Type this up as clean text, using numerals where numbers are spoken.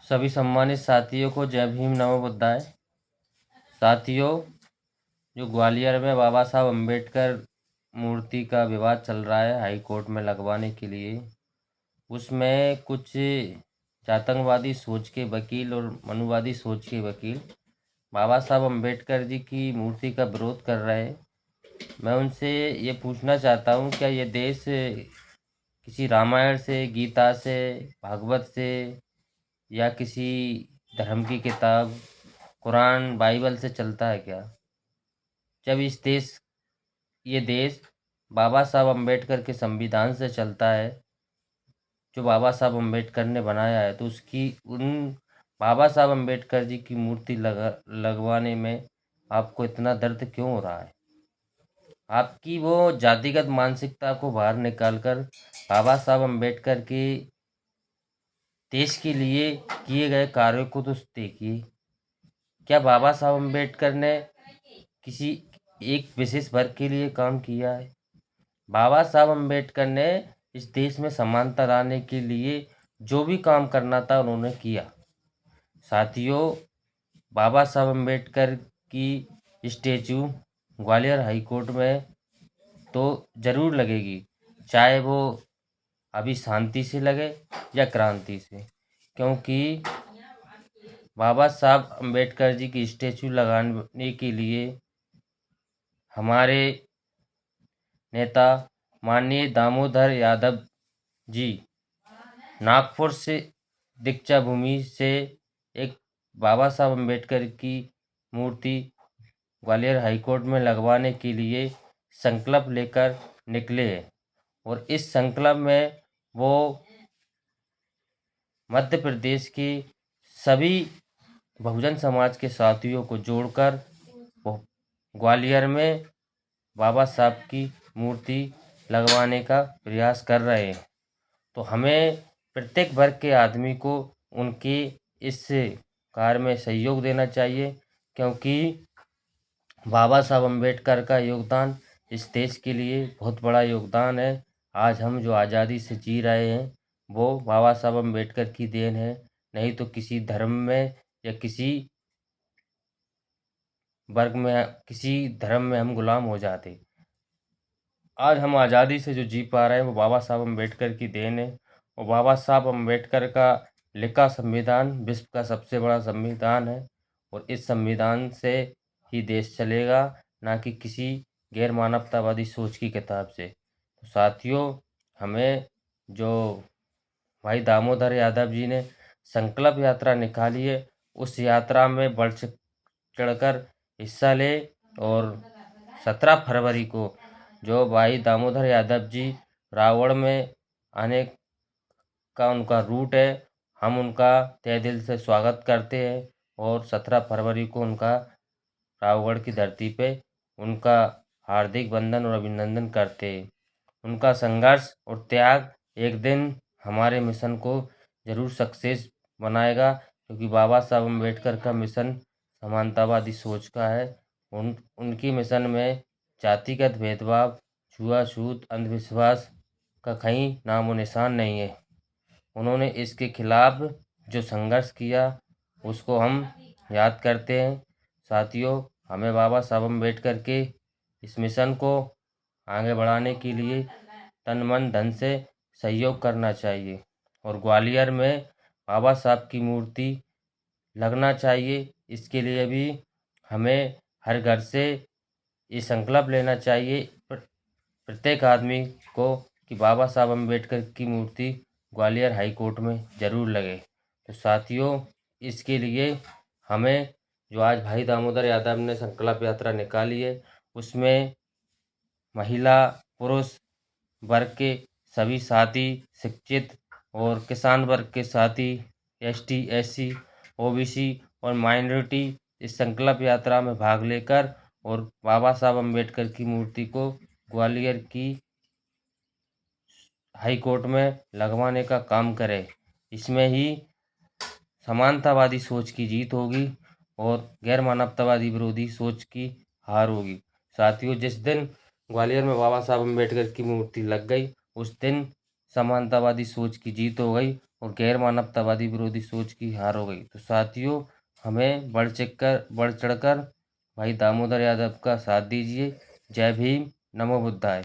सभी सम्मानित साथियों को जय भीम नमो बुद्धाय। साथियों, जो ग्वालियर में बाबा साहब अम्बेडकर मूर्ति का विवाद चल रहा है हाई कोर्ट में लगवाने के लिए, उसमें कुछ जातंकवादी सोच के वकील और मनुवादी सोच के वकील बाबा साहब अम्बेडकर जी की मूर्ति का विरोध कर रहे हैं। मैं उनसे ये पूछना चाहता हूँ, क्या ये देश किसी रामायण से, गीता से, भागवत से या किसी धर्म की किताब कुरान बाइबल से चलता है क्या? जब ये देश बाबा साहब अम्बेडकर के संविधान से चलता है, जो बाबा साहब अम्बेडकर ने बनाया है, तो उसकी उन बाबा साहब अम्बेडकर जी की मूर्ति लगवाने में आपको इतना दर्द क्यों हो रहा है? आपकी वो जातिगत मानसिकता को बाहर निकालकर बाबा साहब अम्बेडकर के देश के लिए किए गए कार्यों को तो देखिए। क्या बाबा साहब अम्बेडकर ने किसी एक विशेष वर्ग के लिए काम किया है? बाबा साहब अम्बेडकर ने इस देश में समानता लाने के लिए जो भी काम करना था उन्होंने किया। साथियों, बाबा साहब अम्बेडकर की स्टैचू ग्वालियर हाई कोर्ट में तो ज़रूर लगेगी, चाहे वो अभी शांति से लगे या क्रांति से, क्योंकि बाबा साहब अम्बेडकर जी की स्टैचू लगाने के लिए हमारे नेता माननीय दामोदर यादव जी नागपुर से दीक्षा भूमि से एक बाबा साहब अम्बेडकर की मूर्ति ग्वालियर हाई कोर्ट में लगवाने के लिए संकल्प लेकर निकले हैं। और इस संकल्प में वो मध्य प्रदेश के सभी बहुजन समाज के साथियों को जोड़कर वो ग्वालियर में बाबा साहब की मूर्ति लगवाने का प्रयास कर रहे हैं। तो हमें प्रत्येक वर्ग के आदमी को उनके इस कार्य में सहयोग देना चाहिए, क्योंकि बाबा साहब अम्बेडकर का योगदान इस देश के लिए बहुत बड़ा योगदान है। आज हम जो आज़ादी से जी रहे हैं वो बाबा साहब अम्बेडकर की देन है, नहीं तो किसी धर्म में या किसी वर्ग में, किसी धर्म में हम गुलाम हो जाते। आज हम आज़ादी से जो जी पा रहे हैं वो बाबा साहब अम्बेडकर की देन है। और बाबा साहब अम्बेडकर का लिखा संविधान विश्व का सबसे बड़ा संविधान है, और इस संविधान से ही देश चलेगा, ना कि किसी गैर मानवतावादी सोच की किताब से। तो साथियों, हमें जो भाई दामोदर यादव जी ने संकल्प यात्रा निकाली है, उस यात्रा में बढ़ चढ़कर हिस्सा ले। और 17 फरवरी को जो भाई दामोदर यादव जी रावण में आने का उनका रूट है, हम उनका तहे दिल से स्वागत करते हैं। और 17 फरवरी को उनका रावगढ़ की धरती पे उनका हार्दिक वंदन और अभिनंदन करते हैं। उनका संघर्ष और त्याग एक दिन हमारे मिशन को ज़रूर सक्सेस बनाएगा, क्योंकि बाबा साहब अम्बेडकर का मिशन समानतावादी सोच का है। उनकी मिशन में जातिगत भेदभाव, छुआछूत, अंधविश्वास का कहीं नामो निशान नहीं है। उन्होंने इसके खिलाफ जो संघर्ष किया उसको हम याद करते हैं। साथियों, हमें बाबा साहब अम्बेडकर के इस मिशन को आगे बढ़ाने के लिए तन मन धन से सहयोग करना चाहिए, और ग्वालियर में बाबा साहब की मूर्ति लगना चाहिए। इसके लिए भी हमें हर घर से ये संकल्प लेना चाहिए, प्रत्येक आदमी को, कि बाबा साहब अम्बेडकर की मूर्ति ग्वालियर हाई कोर्ट में ज़रूर लगे। तो साथियों, इसके लिए हमें जो आज भाई दामोदर यादव ने संकल्प यात्रा निकाली है, उसमें महिला पुरुष वर्ग के सभी साथी, शिक्षित और किसान वर्ग के साथी, एसटी, एससी, ओबीसी और माइनॉरिटी इस संकल्प यात्रा में भाग लेकर और बाबा साहब अम्बेडकर की मूर्ति को ग्वालियर की हाई कोर्ट में लगवाने का काम करें। इसमें ही समानतावादी सोच की जीत होगी और गैर मानवतावादी विरोधी सोच की हार होगी। साथियों, जिस दिन ग्वालियर में बाबा साहब अम्बेडकर की मूर्ति लग गई, उस दिन समानतावादी सोच की जीत हो गई और गैर मानवतावादी विरोधी सोच की हार हो गई। तो साथियों, हमें बढ़ चढ़कर भाई दामोदर यादव का साथ दीजिए। जय भीम, नमो बुद्धाय।